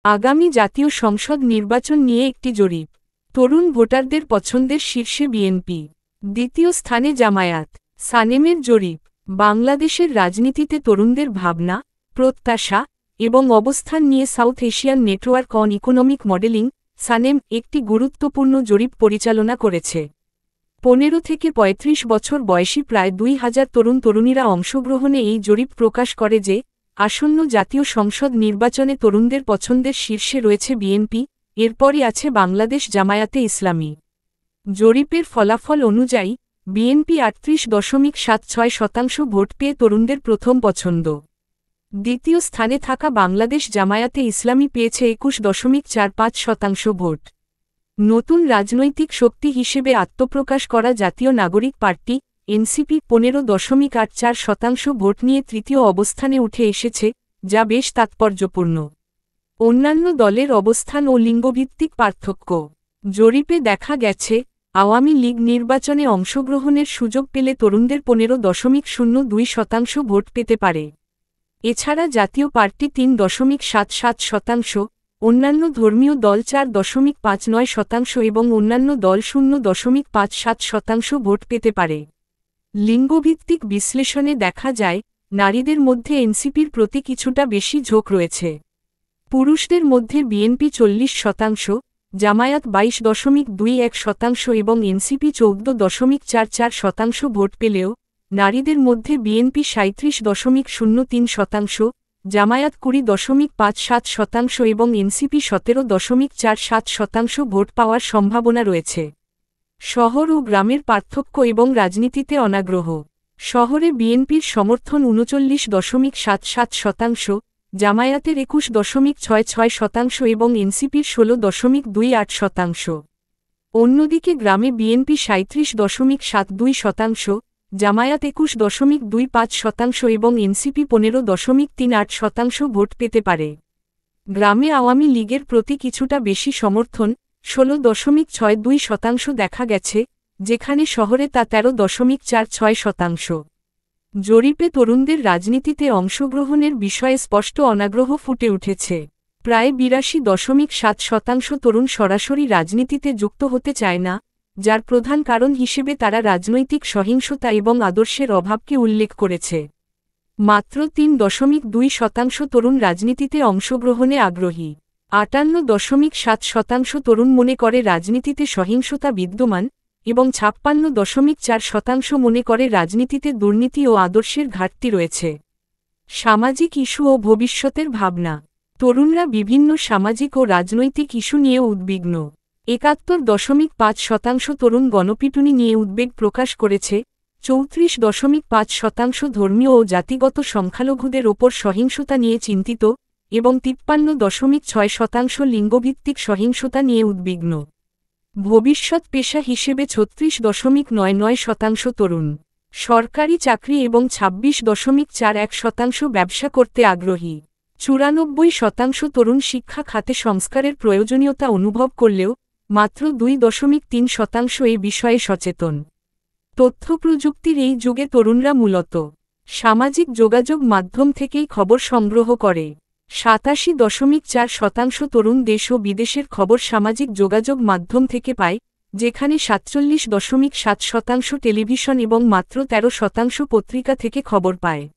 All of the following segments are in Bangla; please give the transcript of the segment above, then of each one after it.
আগামী জাতীয় সংসদ নির্বাচন নিয়ে একটি জরিপ। তরুণ ভোটারদের পছন্দের শীর্ষে বিএনপি, দ্বিতীয় স্থানে জামায়াত। সানেমের জরিপ। বাংলাদেশের রাজনীতিতে তরুণদের ভাবনা, প্রত্যাশা এবং অবস্থান নিয়ে south Asian network on economic modelling, SANEM, একটি গুরুত্বপূর্ণ জরিপ পরিচালনা করেছে। 15 থেকে 35 বছর বয়সী প্রায় 2000 তরুণ-তরুণীরা অংশগ্রহণে এই জরিপ প্রকাশ করে যে, আসন্ন জাতীয় সংসদ নির্বাচনে তরুণদের পছন্দের শীর্ষে রয়েছে বিএনপি, এরপরই আছে বাংলাদেশ জামায়াতে ইসলামী। জরিপের ফলাফল অনুযায়ী, বিএনপি 38.76% ভোট পেয়ে তরুণদের প্রথম পছন্দ। দ্বিতীয় স্থানে থাকা বাংলাদেশ জামায়াতে ইসলামী পেয়েছে 21.45% ভোট। নতুন রাজনৈতিক শক্তি হিসেবে আত্মপ্রকাশ করা জাতীয় নাগরিক পার্টি, এনসিপি 15.84% ভোট নিয়ে তৃতীয় অবস্থানে উঠে এসেছে, যা বেশ তাৎপর্যপূর্ণ। অন্যান্য দলের অবস্থান ও লিঙ্গভিত্তিক পার্থক্য। জরিপে দেখা গেছে, আওয়ামী লীগ নির্বাচনে অংশগ্রহণের সুযোগ পেলে তরুণদের 15.02% ভোট পেতে পারে। এছাড়া জাতীয় পার্টি 3.77%, অন্যান্য ধর্মীয় দল 4.59% এবং অন্যান্য দল 0.57% ভোট পেতে পারে। লিঙ্গভিত্তিক বিশ্লেষণে দেখা যায়, নারীদের মধ্যে এনসিপির প্রতি কিছুটা বেশি ঝোঁক রয়েছে। পুরুষদের মধ্যে বিএনপি 40%, জামায়াত 22.21% এবং এনসিপি 14.44% ভোট পেলেও, নারীদের মধ্যে বিএনপি 37.03%, জামায়াত 20.57% এবং এনসিপি 17.47% ভোট পাওয়ার সম্ভাবনা রয়েছে। শহর ও গ্রামের পার্থক্য এবং রাজনীতিতে অনাগ্রহ। শহরে বিএনপির সমর্থন 39.77%, জামায়াতের 21.66% এবং এনসিপির 16.28%। অন্যদিকে গ্রামে বিএনপি 37.72%, জামায়াত 21.25% এবং এনসিপি 15.38% ভোট পেতে পারে। গ্রামে আওয়ামী লীগের প্রতি কিছুটা বেশি সমর্থন, 16.62% দেখা গেছে, যেখানে শহরে তা 13.46%। জরিপে তরুণদের রাজনীতিতে অংশগ্রহণের বিষয়ে স্পষ্ট অনাগ্রহ ফুটে উঠেছে। প্রায় 82.7% তরুণ সরাসরি রাজনীতিতে যুক্ত হতে চায় না, যার প্রধান কারণ হিসেবে তারা রাজনৈতিক সহিংসতা এবং আদর্শের অভাবকে উল্লেখ করেছে। মাত্র 3.2% তরুণ রাজনীতিতে অংশগ্রহণে আগ্রহী। 58.7% তরুণ মনে করে রাজনীতিতে সহিংসতা বিদ্যমান, এবং 56.4% মনে করে রাজনীতিতে দুর্নীতি ও আদর্শের ঘাটতি রয়েছে। সামাজিক ইস্যু ও ভবিষ্যতের ভাবনা। তরুণরা বিভিন্ন সামাজিক ও রাজনৈতিক ইস্যু নিয়ে উদ্বিগ্ন। 71.5% তরুণ গণপিটুনি নিয়ে উদ্বেগ প্রকাশ করেছে, 34.5% ধর্মীয় ও জাতিগত সংখ্যালঘুদের ওপর সহিংসতা নিয়ে চিন্তিত, এবং 53.6% লিঙ্গভিত্তিক সহিংসতা নিয়ে উদ্বিগ্ন। ভবিষ্যৎ পেশা হিসেবে 36.99% তরুণ সরকারি চাকরি এবং 26.41% ব্যবসা করতে আগ্রহী। 94% তরুণ শিক্ষা খাতে সংস্কারের প্রয়োজনীয়তা অনুভব করলেও, মাত্র 2.3% এ বিষয়ে সচেতন। তথ্যপ্রযুক্তির এই যুগে তরুণরা মূলত সামাজিক যোগাযোগ মাধ্যম থেকেই খবর সংগ্রহ করে। 87.4% তরুণ দেশ ও বিদেশের খবর সামাজিক যোগাযোগ মাধ্যম থেকে পায়, যেখানে 47.7% টেলিভিশন এবং মাত্র 13% পত্রিকা থেকে খবর পায়।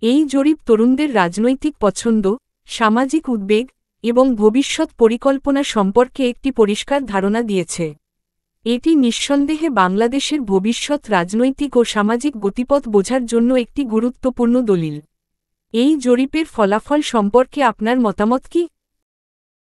এই জরিপ তরুণদের রাজনৈতিক পছন্দ, সামাজিক উদ্বেগ এবং ভবিষ্যৎ পরিকল্পনা সম্পর্কে একটি পরিষ্কার ধারণা দিয়েছে। এটি নিঃসন্দেহে বাংলাদেশের ভবিষ্যৎ রাজনৈতিক ও সামাজিক গতিপথ বোঝার জন্য একটি গুরুত্বপূর্ণ দলিল। এই জরিপের ফলাফল সম্পর্কে আপনার মতামত কি?